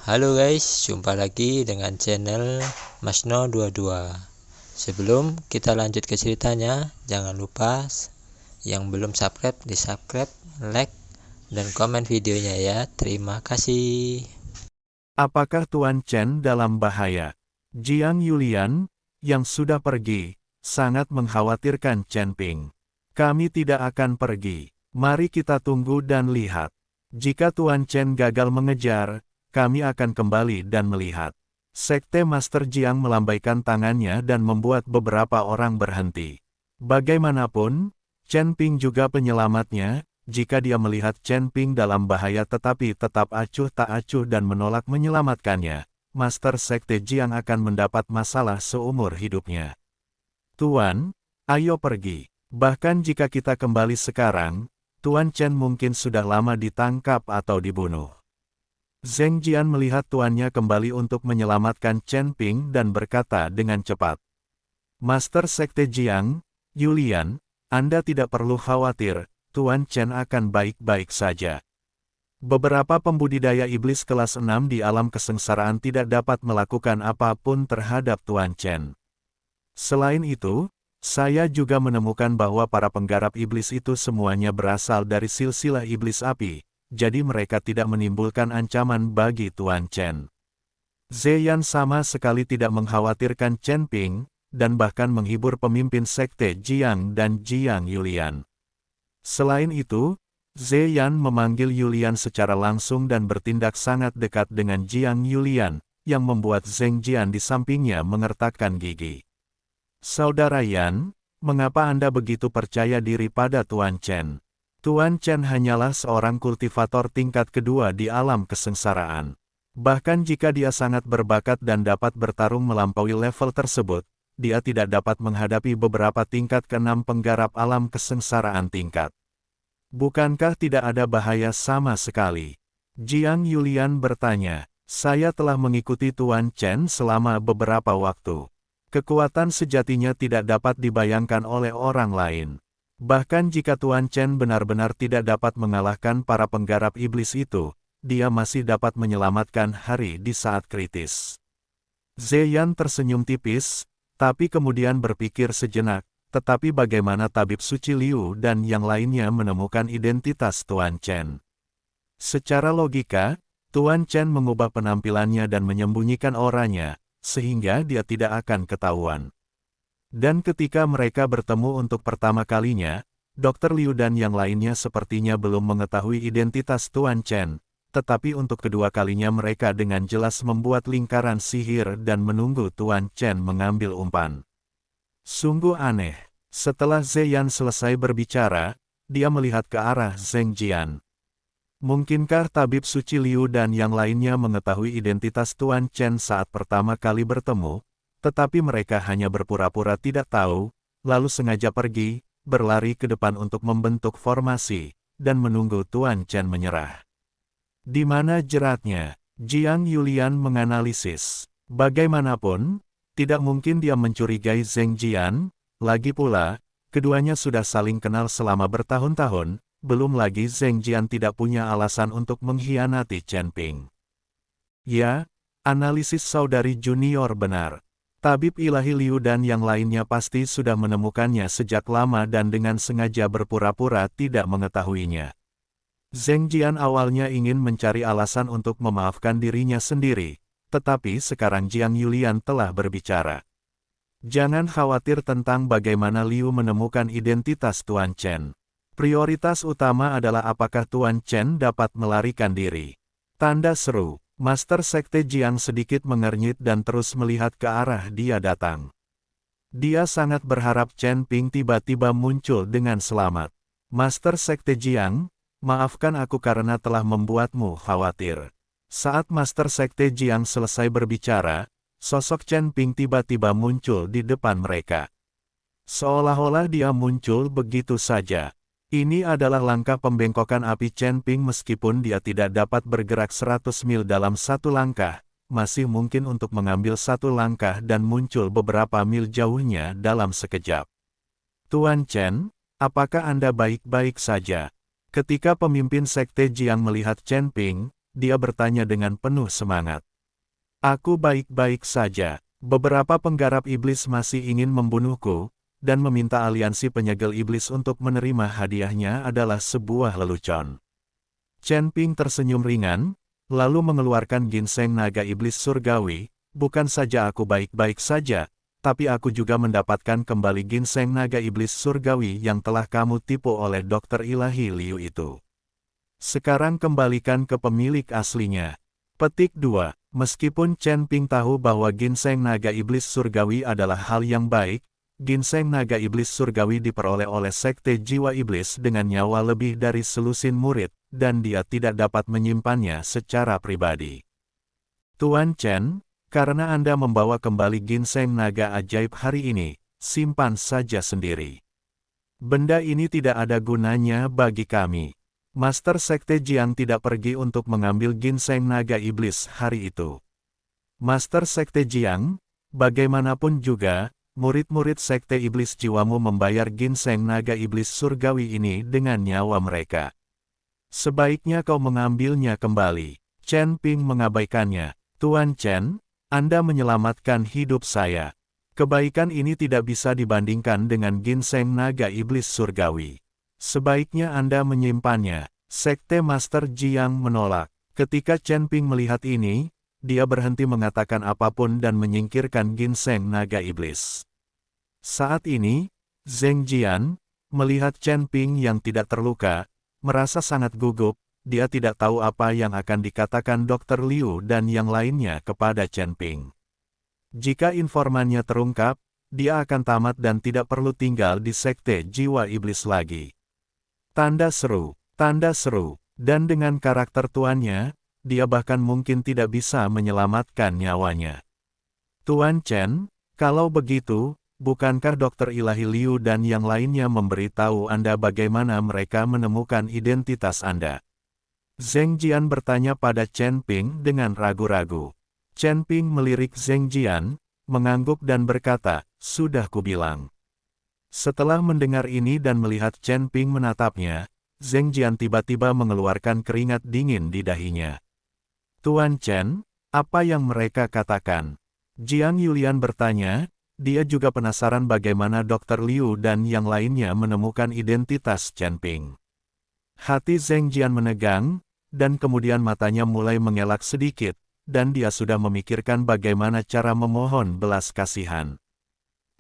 Halo guys, jumpa lagi dengan channel Masno22. Sebelum kita lanjut ke ceritanya, jangan lupa yang belum subscribe di subscribe, like, dan komen videonya ya. Terima kasih. Apakah Tuan Chen dalam bahaya? Jiang Yulian, yang sudah pergi, sangat mengkhawatirkan Chen Ping. Kami tidak akan pergi. Mari kita tunggu dan lihat. Jika Tuan Chen gagal mengejar, kami akan kembali dan melihat. Sekte Master Jiang melambaikan tangannya dan membuat beberapa orang berhenti. Bagaimanapun, Chen Ping juga penyelamatnya. Jika dia melihat Chen Ping dalam bahaya tetapi tetap acuh tak acuh dan menolak menyelamatkannya, Master Sekte Jiang akan mendapat masalah seumur hidupnya. Tuan, ayo pergi. Bahkan jika kita kembali sekarang, Tuan Chen mungkin sudah lama ditangkap atau dibunuh. Zheng Jian melihat tuannya kembali untuk menyelamatkan Chen Ping dan berkata dengan cepat. Master Sekte Jiang, Yulian, Anda tidak perlu khawatir, Tuan Chen akan baik-baik saja. Beberapa pembudidaya iblis kelas 6 di alam kesengsaraan tidak dapat melakukan apapun terhadap Tuan Chen. Selain itu, saya juga menemukan bahwa para penggarap iblis itu semuanya berasal dari silsilah iblis api, jadi mereka tidak menimbulkan ancaman bagi Tuan Chen. Zeyan sama sekali tidak mengkhawatirkan Chen Ping, dan bahkan menghibur pemimpin sekte Jiang dan Jiang Yulian. Selain itu, Zeyan memanggil Yulian secara langsung dan bertindak sangat dekat dengan Jiang Yulian, yang membuat Zheng Jian di sampingnya mengertakkan gigi. Saudara Yan, mengapa Anda begitu percaya diri pada Tuan Chen? Tuan Chen hanyalah seorang kultivator tingkat kedua di alam kesengsaraan. Bahkan jika dia sangat berbakat dan dapat bertarung melampaui level tersebut, dia tidak dapat menghadapi beberapa tingkat ke-6 penggarap alam kesengsaraan tingkat. Bukankah tidak ada bahaya sama sekali? Jiang Yulian bertanya, saya telah mengikuti Tuan Chen selama beberapa waktu. Kekuatan sejatinya tidak dapat dibayangkan oleh orang lain. Bahkan jika Tuan Chen benar-benar tidak dapat mengalahkan para penggarap iblis itu, dia masih dapat menyelamatkan hari di saat kritis. Zeyan tersenyum tipis, tapi kemudian berpikir sejenak, tetapi bagaimana tabib suci Liu dan yang lainnya menemukan identitas Tuan Chen? Secara logika, Tuan Chen mengubah penampilannya dan menyembunyikan auranya, sehingga dia tidak akan ketahuan. Dan ketika mereka bertemu untuk pertama kalinya, Dr. Liu dan yang lainnya sepertinya belum mengetahui identitas Tuan Chen, tetapi untuk kedua kalinya mereka dengan jelas membuat lingkaran sihir dan menunggu Tuan Chen mengambil umpan. Sungguh aneh. Setelah Zeyan selesai berbicara, dia melihat ke arah Zheng Jian. Mungkinkah tabib suci Liu dan yang lainnya mengetahui identitas Tuan Chen saat pertama kali bertemu, tetapi mereka hanya berpura-pura tidak tahu, lalu sengaja pergi, berlari ke depan untuk membentuk formasi, dan menunggu Tuan Chen menyerah. Di mana jeratnya? Jiang Yulian menganalisis. Bagaimanapun, tidak mungkin dia mencurigai Zheng Jian, lagi pula, keduanya sudah saling kenal selama bertahun-tahun, belum lagi Zheng Jian tidak punya alasan untuk mengkhianati Chen Ping. Ya, analisis saudari junior benar. Tabib ilahi Liu dan yang lainnya pasti sudah menemukannya sejak lama dan dengan sengaja berpura-pura tidak mengetahuinya. Zheng Jian awalnya ingin mencari alasan untuk memaafkan dirinya sendiri, tetapi sekarang Jiang Yulian telah berbicara. Jangan khawatir tentang bagaimana Liu menemukan identitas Tuan Chen. Prioritas utama adalah apakah Tuan Chen dapat melarikan diri. Tanda seru. Master Sekte Jiang sedikit mengernyit dan terus melihat ke arah dia datang. Dia sangat berharap Chen Ping tiba-tiba muncul dengan selamat. Master Sekte Jiang, maafkan aku karena telah membuatmu khawatir. Saat Master Sekte Jiang selesai berbicara, sosok Chen Ping tiba-tiba muncul di depan mereka. Seolah-olah dia muncul begitu saja. Ini adalah langkah pembengkokan api Chen Ping meskipun dia tidak dapat bergerak 100 mil dalam satu langkah, masih mungkin untuk mengambil satu langkah dan muncul beberapa mil jauhnya dalam sekejap. Tuan Chen, apakah Anda baik-baik saja? Ketika pemimpin sekte Jiang melihat Chen Ping, dia bertanya dengan penuh semangat. Aku baik-baik saja. Beberapa penggarap iblis masih ingin membunuhku, dan meminta aliansi penyegel iblis untuk menerima hadiahnya adalah sebuah lelucon. Chen Ping tersenyum ringan, lalu mengeluarkan ginseng naga iblis surgawi. Bukan saja aku baik-baik saja, tapi aku juga mendapatkan kembali ginseng naga iblis surgawi yang telah kamu tipu oleh Dokter Ilahi Liu itu. Sekarang kembalikan ke pemilik aslinya. Petik 2. Meskipun Chen Ping tahu bahwa ginseng naga iblis surgawi adalah hal yang baik, ginseng naga iblis surgawi diperoleh oleh Sekte Jiwa Iblis dengan nyawa lebih dari selusin murid, dan dia tidak dapat menyimpannya secara pribadi. Tuan Chen, karena Anda membawa kembali ginseng naga ajaib hari ini, simpan saja sendiri. Benda ini tidak ada gunanya bagi kami. Master Sekte Jiang tidak pergi untuk mengambil ginseng naga iblis hari itu. Master Sekte Jiang, bagaimanapun juga, murid-murid Sekte Iblis Jiwamu membayar ginseng naga iblis surgawi ini dengan nyawa mereka. Sebaiknya kau mengambilnya kembali. Chen Ping mengabaikannya. Tuan Chen, Anda menyelamatkan hidup saya. Kebaikan ini tidak bisa dibandingkan dengan ginseng naga iblis surgawi. Sebaiknya Anda menyimpannya. Sekte Master Jiang menolak. Ketika Chen Ping melihat ini, dia berhenti mengatakan apapun dan menyingkirkan ginseng naga iblis. Saat ini, Zheng Jian, melihat Chen Ping yang tidak terluka, merasa sangat gugup. Dia tidak tahu apa yang akan dikatakan Dr. Liu dan yang lainnya kepada Chen Ping. Jika informannya terungkap, dia akan tamat dan tidak perlu tinggal di Sekte Jiwa Iblis lagi. Tanda seru, dan dengan karakter tuannya, dia bahkan mungkin tidak bisa menyelamatkan nyawanya. Tuan Chen, kalau begitu, bukankah Dr. Ilahi Liu dan yang lainnya memberitahu Anda bagaimana mereka menemukan identitas Anda? Zheng Jian bertanya pada Chen Ping dengan ragu-ragu. Chen Ping melirik Zheng Jian, mengangguk dan berkata, "Sudah kubilang." Setelah mendengar ini dan melihat Chen Ping menatapnya, Zheng Jian tiba-tiba mengeluarkan keringat dingin di dahinya. Tuan Chen, apa yang mereka katakan? Jiang Yulian bertanya, dia juga penasaran bagaimana Dr. Liu dan yang lainnya menemukan identitas Chen Ping. Hati Zheng Jian menegang, dan kemudian matanya mulai mengelak sedikit, dan dia sudah memikirkan bagaimana cara memohon belas kasihan.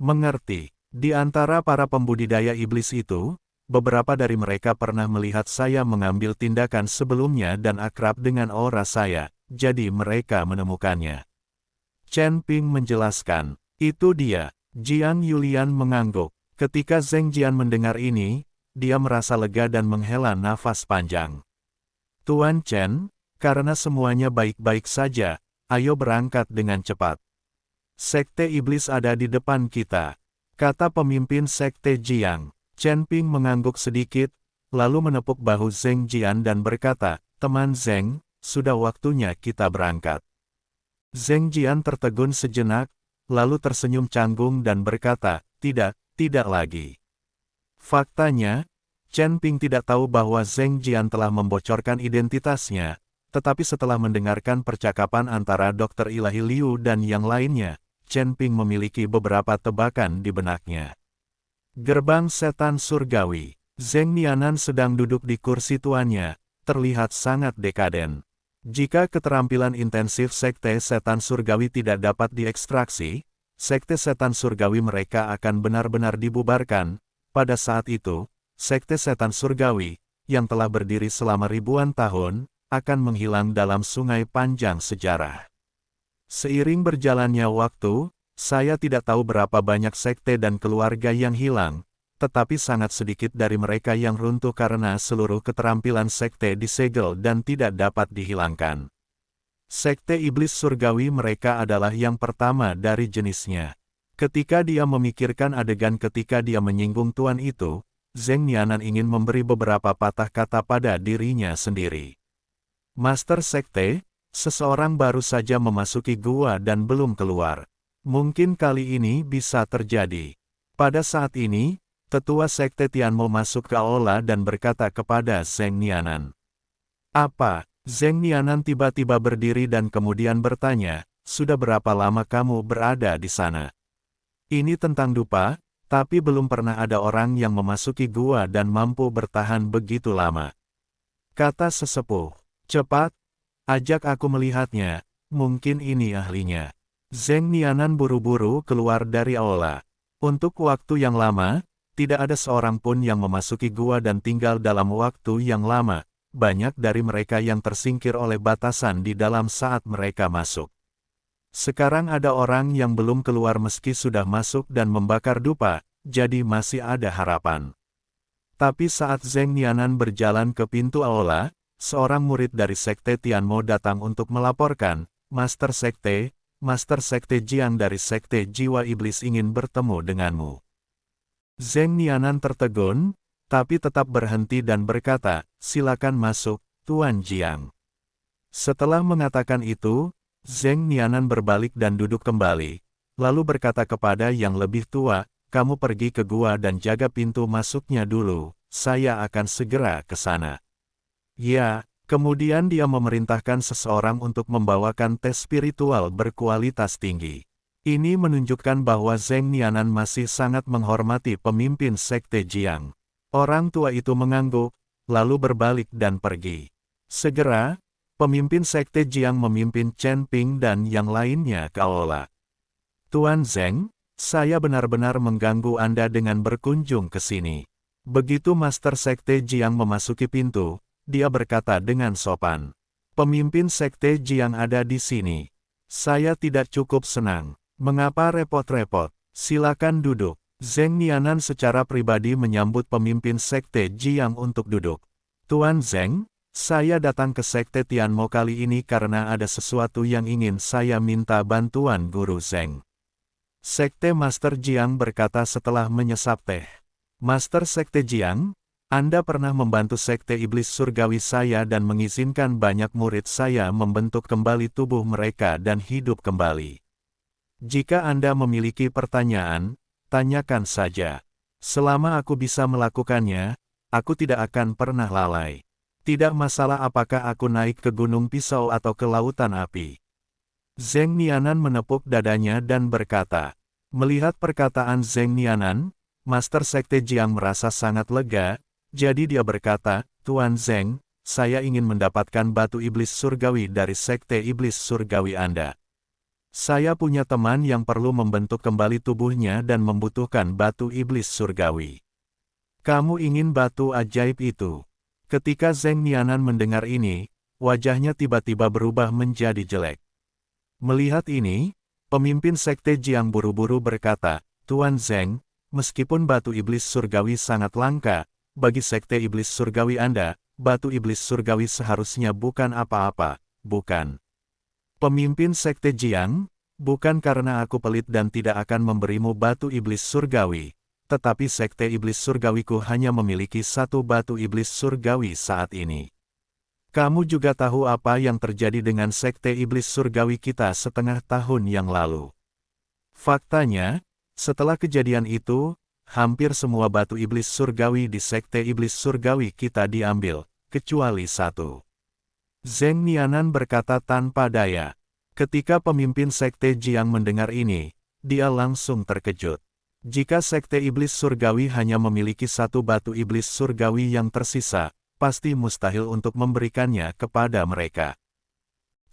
Mengerti, di antara para pembudidaya iblis itu, beberapa dari mereka pernah melihat saya mengambil tindakan sebelumnya dan akrab dengan aura saya, jadi mereka menemukannya. Chen Ping menjelaskan, itu dia. Jiang Yulian mengangguk. Ketika Zheng Jian mendengar ini, dia merasa lega dan menghela nafas panjang. Tuan Chen, karena semuanya baik-baik saja, ayo berangkat dengan cepat. Sekte Iblis ada di depan kita, kata pemimpin Sekte Jiang. Chen Ping mengangguk sedikit, lalu menepuk bahu Zheng Jian dan berkata, "Teman Zheng, sudah waktunya kita berangkat." Zheng Jian tertegun sejenak, lalu tersenyum canggung dan berkata, tidak lagi." Faktanya, Chen Ping tidak tahu bahwa Zheng Jian telah membocorkan identitasnya, tetapi setelah mendengarkan percakapan antara Dr. Ilahi Liu dan yang lainnya, Chen Ping memiliki beberapa tebakan di benaknya. Gerbang Setan Surgawi. Zheng Nianan sedang duduk di kursi tuannya, terlihat sangat dekaden. Jika keterampilan intensif Sekte Setan Surgawi tidak dapat diekstraksi, Sekte Setan Surgawi mereka akan benar-benar dibubarkan. Pada saat itu, Sekte Setan Surgawi, yang telah berdiri selama ribuan tahun, akan menghilang dalam sungai panjang sejarah. Seiring berjalannya waktu, saya tidak tahu berapa banyak sekte dan keluarga yang hilang, tetapi sangat sedikit dari mereka yang runtuh karena seluruh keterampilan sekte disegel dan tidak dapat dihilangkan. Sekte Iblis Surgawi mereka adalah yang pertama dari jenisnya. Ketika dia memikirkan adegan ketika dia menyinggung tuan itu, Zheng Nianan ingin memberi beberapa patah kata pada dirinya sendiri. Master Sekte, seseorang baru saja memasuki gua dan belum keluar. Mungkin kali ini bisa terjadi. Pada saat ini, Tetua Sekte Tianmo masuk ke aula dan berkata kepada Zheng Nianan. "Apa?" Zheng Nianan tiba-tiba berdiri dan kemudian bertanya, sudah berapa lama kamu berada di sana? Ini tentang dupa, tapi belum pernah ada orang yang memasuki gua dan mampu bertahan begitu lama. Kata sesepuh, cepat, ajak aku melihatnya, mungkin ini ahlinya. Zheng Nianan buru-buru keluar dari aula. Untuk waktu yang lama, tidak ada seorang pun yang memasuki gua dan tinggal dalam waktu yang lama. Banyak dari mereka yang tersingkir oleh batasan di dalam saat mereka masuk. Sekarang ada orang yang belum keluar meski sudah masuk dan membakar dupa, jadi masih ada harapan. Tapi saat Zheng Nianan berjalan ke pintu aula, seorang murid dari Sekte Tianmo datang untuk melaporkan, Master Sekte Jiang dari Sekte Jiwa Iblis ingin bertemu denganmu. Zheng Nianan tertegun, tapi tetap berhenti dan berkata, silakan masuk, Tuan Jiang. Setelah mengatakan itu, Zheng Nianan berbalik dan duduk kembali, lalu berkata kepada yang lebih tua, kamu pergi ke gua dan jaga pintu masuknya dulu, saya akan segera ke sana. Ya, kemudian dia memerintahkan seseorang untuk membawakan tes spiritual berkualitas tinggi. Ini menunjukkan bahwa Zheng Nianan masih sangat menghormati pemimpin Sekte Jiang. Orang tua itu mengangguk, lalu berbalik dan pergi. Segera, pemimpin Sekte Jiang memimpin Chen Ping dan yang lainnya ke aula. Tuan Zheng, saya benar-benar mengganggu Anda dengan berkunjung ke sini. Begitu Master Sekte Jiang memasuki pintu, dia berkata dengan sopan. Pemimpin Sekte Jiang ada di sini. Saya tidak cukup senang. Mengapa repot-repot? Silakan duduk. Zheng Nianan secara pribadi menyambut pemimpin Sekte Jiang untuk duduk. Tuan Zheng, saya datang ke Sekte Tianmo kali ini karena ada sesuatu yang ingin saya minta bantuan Guru Zheng. Sekte Master Jiang berkata setelah menyesap teh. Master Sekte Jiang, Anda pernah membantu Sekte Iblis Surgawi saya dan mengizinkan banyak murid saya membentuk kembali tubuh mereka dan hidup kembali. Jika Anda memiliki pertanyaan, tanyakan saja. Selama aku bisa melakukannya, aku tidak akan pernah lalai. Tidak masalah apakah aku naik ke Gunung Pisau atau ke Lautan Api. Zheng Nianan menepuk dadanya dan berkata. Melihat perkataan Zheng Nianan, Master Sekte Jiang merasa sangat lega, jadi dia berkata, Tuan Zheng, saya ingin mendapatkan batu iblis surgawi dari Sekte Iblis Surgawi Anda. Saya punya teman yang perlu membentuk kembali tubuhnya dan membutuhkan batu iblis surgawi. Kamu ingin batu ajaib itu? Ketika Zheng Nianan mendengar ini, wajahnya tiba-tiba berubah menjadi jelek. Melihat ini, pemimpin Sekte Jiang buru-buru berkata, Tuan Zheng, meskipun batu iblis surgawi sangat langka, bagi Sekte Iblis Surgawi Anda, batu iblis surgawi seharusnya bukan apa-apa, bukan? Pemimpin Sekte Jiang, bukan karena aku pelit dan tidak akan memberimu batu iblis surgawi, tetapi Sekte Iblis Surgawiku hanya memiliki satu batu iblis surgawi saat ini. Kamu juga tahu apa yang terjadi dengan Sekte Iblis Surgawi kita setengah tahun yang lalu. Faktanya, setelah kejadian itu, hampir semua batu iblis surgawi di Sekte Iblis Surgawi kita diambil, kecuali satu. Zheng Nianan berkata tanpa daya. Ketika pemimpin Sekte Jiang mendengar ini, dia langsung terkejut. Jika Sekte Iblis Surgawi hanya memiliki satu batu iblis surgawi yang tersisa, pasti mustahil untuk memberikannya kepada mereka.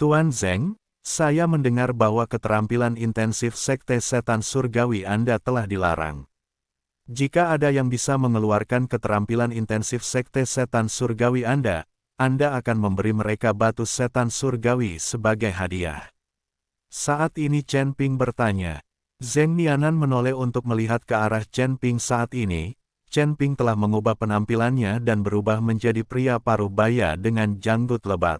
Tuan Zheng, saya mendengar bahwa keterampilan intensif Sekte Setan Surgawi Anda telah dilarang. Jika ada yang bisa mengeluarkan keterampilan intensif Sekte Setan Surgawi Anda akan memberi mereka batu setan surgawi sebagai hadiah. Saat ini Chen Ping bertanya. Zheng Nianan menoleh untuk melihat ke arah Chen Ping saat ini. Chen Ping telah mengubah penampilannya dan berubah menjadi pria paruh baya dengan janggut lebat.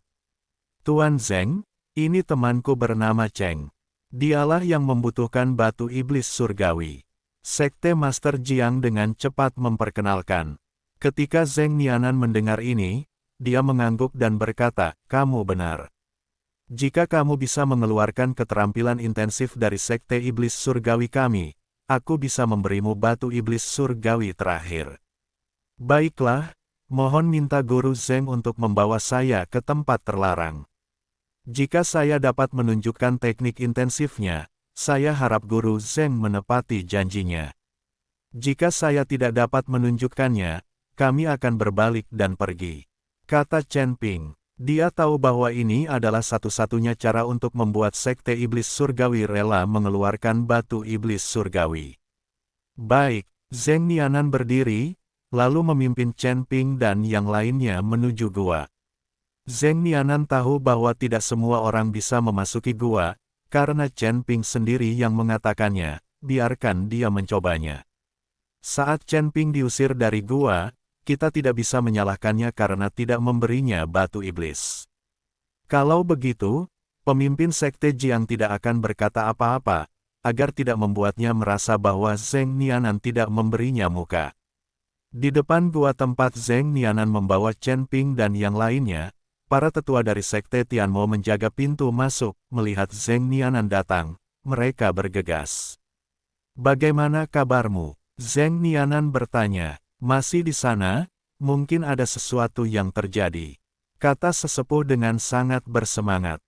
Tuan Zheng, ini temanku bernama Cheng. Dialah yang membutuhkan batu iblis surgawi. Sekte Master Jiang dengan cepat memperkenalkan. Ketika Zheng Nianan mendengar ini, dia mengangguk dan berkata, kamu benar. Jika kamu bisa mengeluarkan keterampilan intensif dari Sekte Iblis Surgawi kami, aku bisa memberimu batu iblis surgawi terakhir. Baiklah, Mohon minta Guru Zeng untuk membawa saya ke tempat terlarang. Jika saya dapat menunjukkan teknik intensifnya, saya harap Guru Zeng menepati janjinya. Jika saya tidak dapat menunjukkannya, kami akan berbalik dan pergi. Kata Chen Ping. Dia tahu bahwa ini adalah satu-satunya cara untuk membuat Sekte Iblis Surgawi rela mengeluarkan batu Iblis Surgawi. Baik, Zeng Nianan berdiri, lalu memimpin Chen Ping dan yang lainnya menuju gua. Zeng Nianan tahu bahwa tidak semua orang bisa memasuki gua, karena Chen Ping sendiri yang mengatakannya, biarkan dia mencobanya. Saat Chen Ping diusir dari gua, kita tidak bisa menyalahkannya karena tidak memberinya batu iblis. Kalau begitu, pemimpin Sekte Jiang tidak akan berkata apa-apa, agar tidak membuatnya merasa bahwa Zeng Nianan tidak memberinya muka. Di depan gua tempat Zeng Nianan membawa Chen Ping dan yang lainnya, para tetua dari Sekte Tianmo menjaga pintu masuk, melihat Zeng Nianan datang, mereka bergegas. Bagaimana kabarmu? Zeng Nianan bertanya. Masih di sana, mungkin ada sesuatu yang terjadi, kata sesepuh dengan sangat bersemangat.